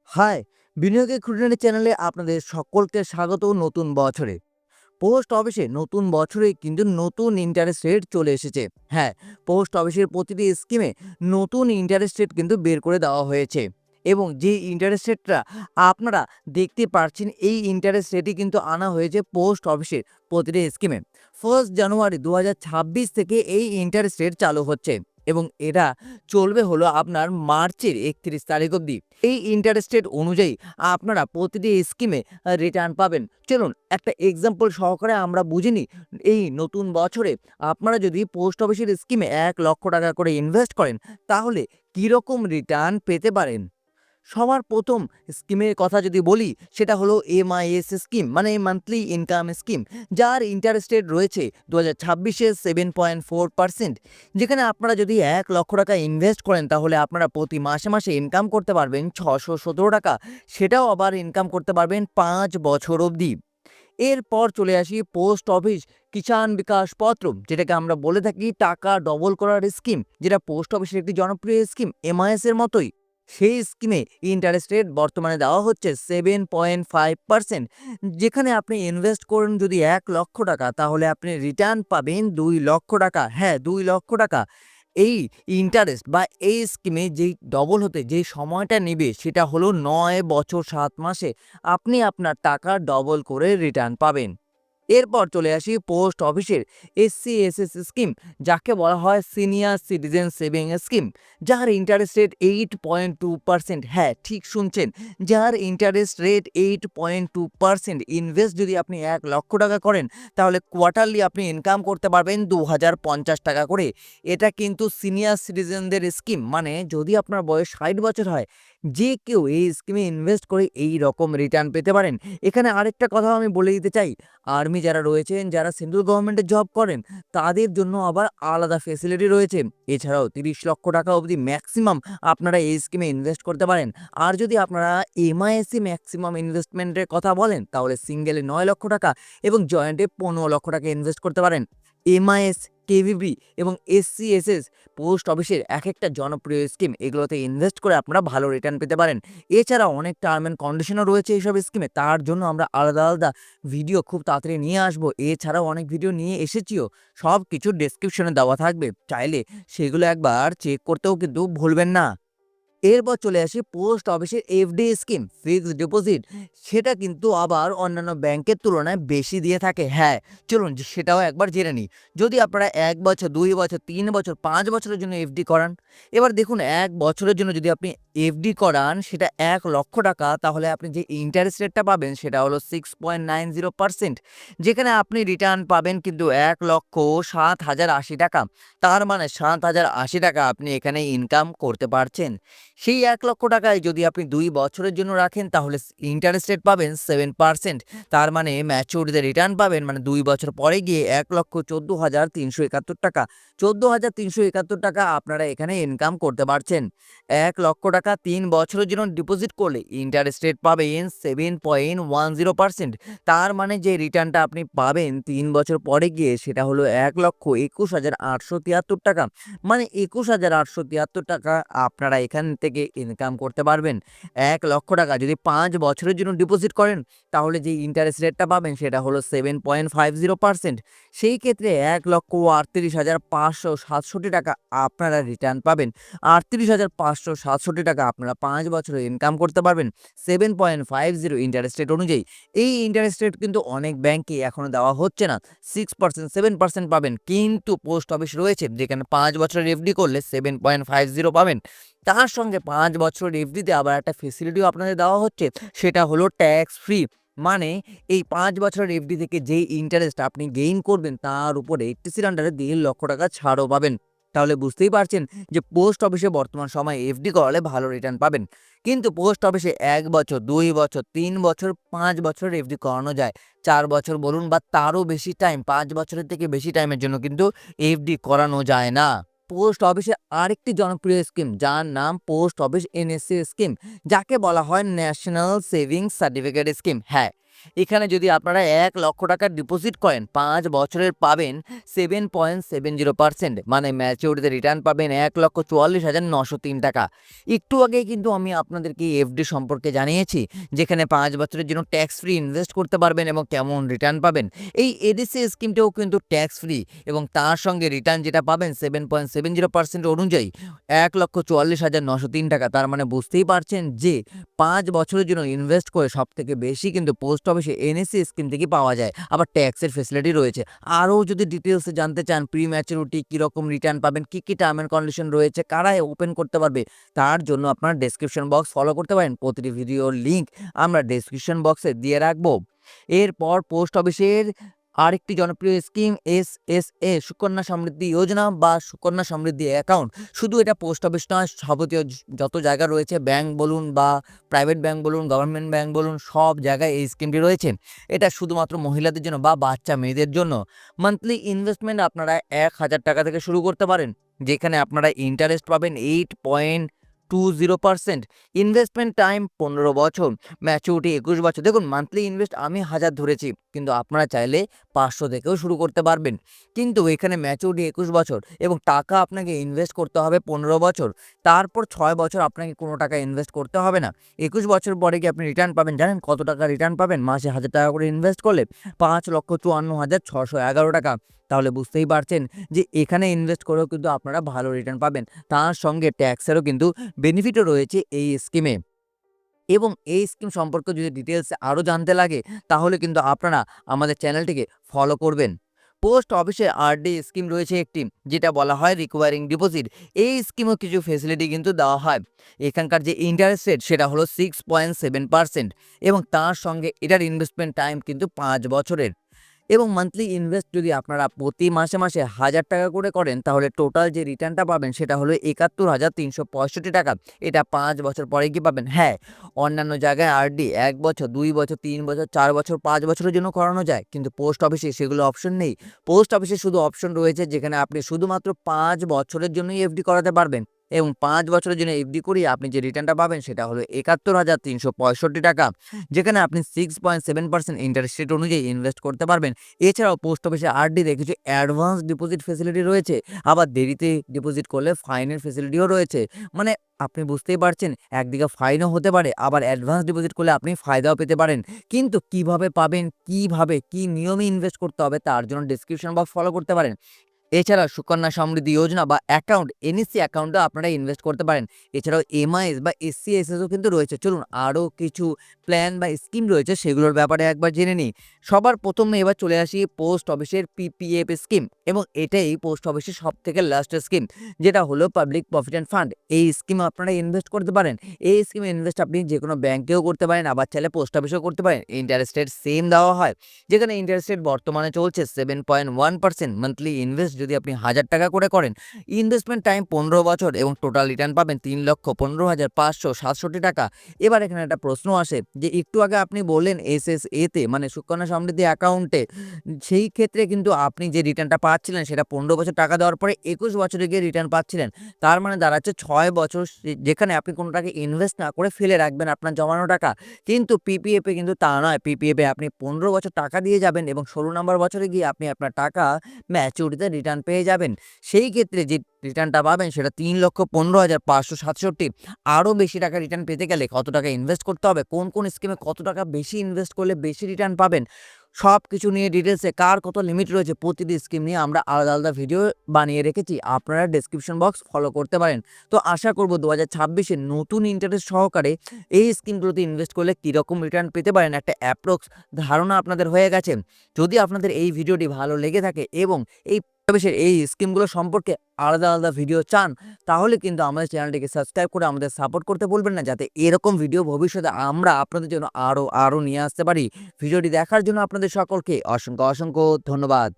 High! বিনিয়োগের খুঁটিনাটি চ্যানেলে আপনাদের সকলকে স্বাগত নতুন বছরে। পোস্ট অফিসে নতুন বছরে কিন্তু নতুন ইন্টারেস্ট রেট চলে এসেছে। হ্যাঁ, পোস্ট অফিসের প্রতিটি স্কিমে নতুন ইন্টারেস্ট রেট কিন্তু বের করে দেওয়া হয়েছে এবং যে ইন্টারেস্ট রেটটা আপনারা দেখতে পাচ্ছেন, এই ইন্টারেস্ট রেটই কিন্তু আনা হয়েছে পোস্ট অফিসের প্রতিটি স্কিমে। 1 জানুয়ারি 2026 থেকে এই ইন্টারেস্ট রেট চালু হচ্ছে এবং এটা চলবে হলো আপনার মার্চের 31 তারিখ অবধি। এই ইন্টারেস্ট রেট অনুযায়ী আপনারা প্রতিটি স্কিমে রিটার্ন পাবেন। চলুন একটা এক্সাম্পল সহকারে আমরা বুঝে নিই। এই নতুন বছরে আপনারা যদি পোস্ট অফিসের স্কিমে 1,00,000 টাকা করে ইনভেস্ট করেন, তাহলে কীরকম রিটার্ন পেতে পারেন। সবার প্রথম স্কিমের কথা যদি বলি, সেটা হলো এমআইএস স্কিম, মানে মান্থলি ইনকাম স্কিম, যার ইন্টারেস্ট রেট রয়েছে 2026-এ 7.4%। যেখানে আপনারা যদি 1,00,000 টাকা ইনভেস্ট করেন, তাহলে আপনারা প্রতি মাসে মাসে ইনকাম করতে পারবেন 617 টাকা। সেটাও আবার ইনকাম করতে পারবেন 5 বছর অবধি। এরপর চলে আসি পোস্ট অফিস কিষাণ বিকাশ পত্র, যেটাকে আমরা বলে থাকি টাকা ডবল করার স্কিম, যেটা পোস্ট অফিসের একটি জনপ্রিয় স্কিম এমআইএস এর মতোই। সেই স্কিমে ইন্টারেস্ট রেট বর্তমানে দেওয়া হচ্ছে 7.5%। যেখানে আপনি ইনভেস্ট করুন যদি 1,00,000 টাকা, তাহলে আপনি রিটার্ন পাবেন 2,00,000 টাকা। হ্যাঁ, 2,00,000 টাকা। এই ইন্টারেস্ট বা এই স্কিমে যেই ডবল হতে যেই সময়টা নেবে, সেটা হলো 9 বছর 7 মাসে আপনি আপনার টাকা ডবল করে রিটার্ন পাবেন। এরপর চলে আসি পোস্ট অফিসের এসসি/এসএস স্কিম, যাকে বলা হয় সিনিয়র সিটিজেন সেভিং স্কিম, যার ইন্টারেস্ট রেট 8.2%। হ্যাঁ, ঠিক শুনছেন, যার ইন্টারেস্ট রেট 8.2%। ইনভেস্ট যদি আপনি 1,00,000 টাকা করেন, তাহলে কোয়ার্টারলি আপনি ইনকাম করতে পারবেন 2,050 টাকা করে। এটা কিন্তু সিনিয়র সিটিজেনদের স্কিম, মানে যদি আপনার বয়স 60 বছর হয়, যে কেউ এই স্কিমে ইনভেস্ট করে এই রকম রিটার্ন পেতে পারেন। এখানে আরেকটা কথাও আমি বলে দিতে চাই, আর্মি যারা রয়েছেন, যারা সেন্ট্রাল গভর্নমেন্টে জব করেন, তাদের জন্য আবার আলাদা ফেসিলিটি রয়েছে। এছাড়াও 30 লক্ষ টাকা অবধি ম্যাক্সিমাম আপনারা এই স্কিমে ইনভেস্ট করতে পারেন। আর যদি আপনারা এমআইএসি ম্যাক্সিমাম ইনভেস্টমেন্টের কথা বলেন, তাহলে সিঙ্গেলে 9 লক্ষ টাকা এবং জয়েন্টে 15 লক্ষ টাকা ইনভেস্ট করতে পারেন। এমআইএস, কেভিবি এবং এসসি/এসএস পোস্ট অফিসের এক একটা জনপ্রিয় স্কিম, এগুলোতে ইনভেস্ট করে আপনারা ভালো রিটার্ন পেতে পারেন। এছাড়া অনেক টার্ম অ্যান্ড কন্ডিশনও রয়েছে এইসব স্কিমে, তার জন্য আমরা আলাদা আলাদা ভিডিও খুব তাড়াতাড়ি নিয়ে আসবো। এছাড়াও অনেক ভিডিও নিয়ে এসেছিও, সব কিছু ডেসক্রিপশনে দেওয়া থাকবে, চাইলে সেগুলো একবার চেক করতেও কিন্তু ভুলবেন না। এরপর চলে আসি পোস্ট অফিসের এফডি স্কিম, ফিক্সড ডিপোজিট। সেটা কিন্তু আবার অন্যান্য ব্যাংকের তুলনায় বেশি দিয়ে থাকে। হ্যাঁ, চলুন সেটাও একবার জেনে নিই। যদি আপনারা 1 বছর, 2 বছর, 3 বছর, 5 বছরের জন্য এফডি করান, এবার দেখুন 1 বছরের জন্য যদি আপনি এফডি করান, সেটা 1,00,000 টাকা, তাহলে আপনি যে ইন্টারেস্ট রেটটা পাবেন সেটা হলো 6.90%। যেখানে আপনি রিটার্ন পাবেন কিন্তু 1,07,080 টাকা। তার মানে 7,080 টাকা আপনি এখানে ইনকাম করতে পারছেন। সেই 1,00,000 টাকায় যদি আপনি 2 বছরের জন্য রাখেন, তাহলে ইন্টারেস্ট রেট পাবেন 7%। তার মানে ম্যাচুরিটিতে রিটার্ন পাবেন, মানে 2 বছর পরে গিয়ে 1,14,371 টাকা। 14,371 টাকা আপনারা এখানে ইনকাম করতে পারছেন। 1,00,000 টাকা 3 বছরের জন্য ডিপোজিট করলে ইন্টারেস্ট রেট পাবেন 7.10%। তার মানে যে রিটার্নটা আপনি পাবেন 3 বছর পরে গিয়ে, সেটা হলো 1,21,873 টাকা। মানে 21,873 টাকা আপনারা এখান থেকে ইনকাম করতে পারবেন। 1,00,000 টাকা যদি 5 বছরের জন্য ডিপোজিট করেন, তাহলে যে ইন্টারেস্ট রেটটা পাবেন সেটা হলো 7.50%। সেই ক্ষেত্রে 1,38,567 টাকা আপনারা রিটার্ন পাবেন। 38,567 টাকা আপনারা 5 বছরে ইনকাম করতে পারবেন 7.50 ইন্টারেস্ট রেট অনুযায়ী। এই ইন্টারেস্ট রেট কিন্তু অনেক ব্যাংকে এখনো দেওয়া হচ্ছে না। 6%, 7% পাবেন, কিন্তু পোস্ট অফিস রয়েছে যেখানে 5 বছরের এফডি করলে 7.50 পাবেন। তার সঙ্গে 5 বছরের এফডিতে আবার একটা ফেসিলিটিও আপনাদের দেওয়া হচ্ছে, সেটা হলো ট্যাক্স ফ্রি। মানে এই 5 বছরের এফডি থেকে যেই ইন্টারেস্ট আপনি গেইন করবেন, তার উপরে এফটিসির আন্ডারে 1,50,000 টাকা ছাড়ও পাবেন। তাহলে বুঝতেই পারছেন যে পোস্ট অফিসে বর্তমান সময়ে এফডি করালে ভালো রিটার্ন পাবেন। কিন্তু পোস্ট অফিসে 1 বছর, 2 বছর, 3 বছর, 5 বছরের এফডি করানো যায়। 4 বছর বলুন বা তারও বেশি টাইম, 5 বছরের থেকে বেশি টাইমের জন্য কিন্তু এফডি করানো যায় না। পোস্ট অফিসে আরেকটি জনপ্রিয় স্কিম, যার নাম পোস্ট অফিস এনএসসি স্কিম, যাকে বলা হয় ন্যাশনাল সেভিংস সার্টিফিকেট স্কিম। হ্যাঁ, এখানে যদি আপনারা 1,00,000 টাকা ডিপোজিট করেন 5 বছরের পাবেন 7.70%, মানে ম্যাচিউরিটিতে রিটার্ন পাবেন 1,44,903 টাকা। একটু আগেই কিন্তু আমি আপনাদেরকে এফডি সম্পর্কে জানিয়েছি, যেখানে 5 বছরের জন্য ট্যাক্স ফ্রি ইনভেস্ট করতে পারবেন এবং কেমন রিটার্ন পাবেন। এই এডিসি স্কিমটাও কিন্তু ট্যাক্স ফ্রি এবং তার সঙ্গে রিটার্ন যেটা পাবেন 7.70% অনুযায়ী 1,44,903 টাকা। তার মানে বুঝতেই পারছেন যে 5 বছরের জন্য ইনভেস্ট করে সবথেকে বেশি কিন্তু পোস্ট অফিসে এনএসসি স্কিম থেকে পাওয়া যায়। আবার ট্যাক্সের ফেসিলিটি রয়েছে। আরও যদি ডিটেলসে জানতে চান প্রি ম্যাচুরিটি কীরকম রিটার্ন পাবেন, কী কী টার্ম অ্যান্ড কন্ডিশন রয়েছে, কারা ওপেন করতে পারবে, তার জন্য আপনারা ডেসক্রিপশন বক্স ফলো করতে পারেন। প্রতিটি ভিডিওর লিঙ্ক আমরা ডেসক্রিপশন বক্সে দিয়ে রাখবো। এরপর পোস্ট অফিসের আরেকটি জনপ্রিয় স্কিম এসএসএ সুকন্যা সমৃদ্ধি যোজনা বা সুকন্যা সমৃদ্ধি অ্যাকাউন্ট। শুধু এটা পোস্ট অফিস নয়, যাবতীয় যত জায়গা রয়েছে, ব্যাংক বলুন বা প্রাইভেট ব্যাংক বলুন, গভর্নমেন্ট ব্যাংক বলুন, সব জায়গায় এই স্কিমটি রয়েছে। এটা শুধুমাত্র মহিলাদের জন্য বা বাচ্চা মেয়েদের জন্য। মান্থলি ইনভেস্টমেন্ট আপনারা 1,000 টাকা থেকে শুরু করতে পারেন, যেখানে আপনারা ইন্টারেস্ট পাবেন 8.20%। ইনভেস্টমেন্ট টাইম 15 বছর, ম্যাচুরিটি 21 বছর। দেখুন, মান্থলি ইনভেস্ট আমি 1,000 ধরেছি, কিন্তু আপনারা চাইলে 500 থেকেও শুরু করতে পারবেন। কিন্তু এখানে ম্যাচুরিটি 21 বছর এবং টাকা আপনাকে ইনভেস্ট করতে হবে 15 বছর। তারপর 6 বছর আপনাকে কোনো টাকা ইনভেস্ট করতে হবে না। 21 বছর পরে কি আপনি রিটার্ন পাবেন জানেন? কত টাকা রিটার্ন পাবেন? মাসে 1,000 টাকা করে ইনভেস্ট করলে 5,54,611 টাকা। তাহলে বুঝতেই পারছেন যে এখানে ইনভেস্ট করেও কিন্তু আপনারা ভালো রিটার্ন পাবেন। তার সঙ্গে ট্যাক্সেরও কিন্তু বেনিফিটও রয়েছে এই স্কিমে। এবং এই স্কিম সম্পর্কে যদি ডিটেলসে আরও জানতে লাগে, তাহলে কিন্তু আপনারা আমাদের চ্যানেলটিকে ফলো করবেন। পোস্ট অফিসে আরডি স্কিম রয়েছে একটি, যেটা বলা হয় রিকোয়ারিং ডিপোজিট। এই স্কিমেও কিছু ফেসিলিটি কিন্তু দেওয়া হয়। এখানকার যে ইন্টারেস্ট রেট সেটা হলো 6.7% এবং তার সঙ্গে এটার ইনভেস্টমেন্ট টাইম কিন্তু 5 বছরের। এবং মান্থলি ইনভেস্ট যদি আপনারা প্রতি মাসে মাসে 1,000 টাকা করে করেন, তাহলে টোটাল যে রিটার্নটা পাবেন সেটা হলো 71,365 টাকা। এটা 5 বছর পরে কি পাবেন? হ্যাঁ, অন্যান্য জায়গায় আরডি 1 বছর, 2 বছর, 3 বছর, 4 বছর, 5 বছরের জন্য করানো যায়, কিন্তু পোস্ট অফিসে সেগুলো অপশন নেই। পোস্ট অফিসে শুধু অপশন রয়েছে যেখানে আপনি শুধুমাত্র 5 বছরের জন্যই এফডি করাতে পারবেন এবং 5 বছরের জন্য এফডি করিয়ে আপনি যে রিটার্নটা পাবেন সেটা হলো 71,365 টাকা, যেখানে আপনি 6.7% ইন্টারেস্ট রেট অনুযায়ী ইনভেস্ট করতে পারবেন। এছাড়াও পোস্ট অফিসে আরডিতে কিছু অ্যাডভান্স ডিপোজিট ফেসিলিটি রয়েছে, আবার দেরিতে ডিপোজিট করলে ফাইনের ফেসিলিটিও রয়েছে। মানে আপনি বুঝতেই পারছেন, একদিকে ফাইনও হতে পারে, আবার অ্যাডভান্স ডিপোজিট করলে আপনি ফায়দাও পেতে পারেন। কিন্তু কিভাবে পাবেন, কিভাবে কি নিয়মে ইনভেস্ট করতে হবে, তার জন্য ডেসক্রিপশন বক্স ফলো করতে পারেন। এছাড়া সুকন্যা সমৃদ্ধি যোজনা বা অ্যাকাউন্ট, এনএসসি অ্যাকাউন্টে আপনারা ইনভেস্ট করতে পারেন। এছাড়াও এমআইএস বা এসসিএসএসও কিন্তু রয়েছে। চলুন আরও কিছু প্ল্যান বা স্কিম রয়েছে সেগুলোর ব্যাপারে একবার জেনে নিই। সবার প্রথমে এবার চলে আসি পোস্ট অফিসের পিপিএফ স্কিম, এবং এটাই পোস্ট অফিসের সবথেকে লাস্ট স্কিম, যেটা হলো পাবলিক প্রভিডেন্ট ফান্ড। এই স্কিমে আপনারা ইনভেস্ট করতে পারেন। এই স্কিমে ইনভেস্ট আপনি যে কোনো ব্যাংকেও করতে পারেন, আবার চাইলে পোস্ট অফিসেও করতে পারেন। ইন্টারেস্ট রেট সেম দেওয়া হয়, যেখানে ইন্টারেস্ট রেট বর্তমানে চলছে 7.1%। মান্থলি ইনভেস্ট যদি আপনি 1,000 টাকা করে করেন, ইনভেস্টমেন্ট টাইম 15 বছর এবং টোটাল রিটার্ন পাবেন 3,15,567 টাকা। এবার এখানে একটা প্রশ্ন আসে যে একটু আগে আপনি বললেন এসএসএতে মানে সুকন্যা সমৃদ্ধি অ্যাকাউন্টে, সেই ক্ষেত্রে কিন্তু আপনি যে রিটার্নটা পাচ্ছিলেন সেটা 15 বছর টাকা দেওয়ার পরে 21 বছরে গিয়ে রিটার্ন পাচ্ছিলেন। তার মানে দাঁড়াচ্ছে 6 বছর যেখানে আপনি কোনো টাকা ইনভেস্ট না করে ফেলে রাখবেন আপনার জমানো টাকা। কিন্তু পিপিএফে কিন্তু তা নয়। পিপিএফে আপনি 15 বছর টাকা দিয়ে যাবেন এবং 16 নম্বর বছরে গিয়ে আপনি আপনার টাকা ম্যাচুরিটিতে রিটার্ন পেয়ে যাবেন। সেই ক্ষেত্রে যে রিটার্নটা পাবেন সেটা 3,15,567। আরও বেশি টাকা রিটার্ন পেতে গেলে কত টাকা ইনভেস্ট করতে হবে, কোন কোন স্কিমে কত টাকা বেশি ইনভেস্ট করলে বেশি রিটার্ন পাবেন, সব কিছু নিয়ে ডিটেলসে কার কত লিমিট রয়েছে প্রতিটি স্কিম নিয়ে আমরা আলাদা আলাদা ভিডিও বানিয়ে রেখেছি। আপনারা ডেসক্রিপশন বক্স ফলো করতে পারেন। তো আশা করব 2026-এ নতুন ইন্টারেস্ট সহকারে এই স্কিমগুলোতে ইনভেস্ট করলে কীরকম রিটার্ন পেতে পারেন একটা অ্যাপ্রক্স ধারণা আপনাদের হয়ে গেছে। যদি আপনাদের এই ভিডিওটি ভালো লেগে থাকে এবং এই স্কিমগুলো সম্পর্কে আলাদা আলাদা ভিডিও চান, তাহলে কিন্তু আমাদের চ্যানেলটিকে সাবস্ক্রাইব করে আমাদের সাপোর্ট করতে ভুলবেন না, যাতে এরকম ভিডিও ভবিষ্যতে আমরা আপনাদের জন্য আরও নিয়ে আসতে পারি। ভিডিওটি দেখার জন্য আপনাদের সকলকে অসংখ্য ধন্যবাদ।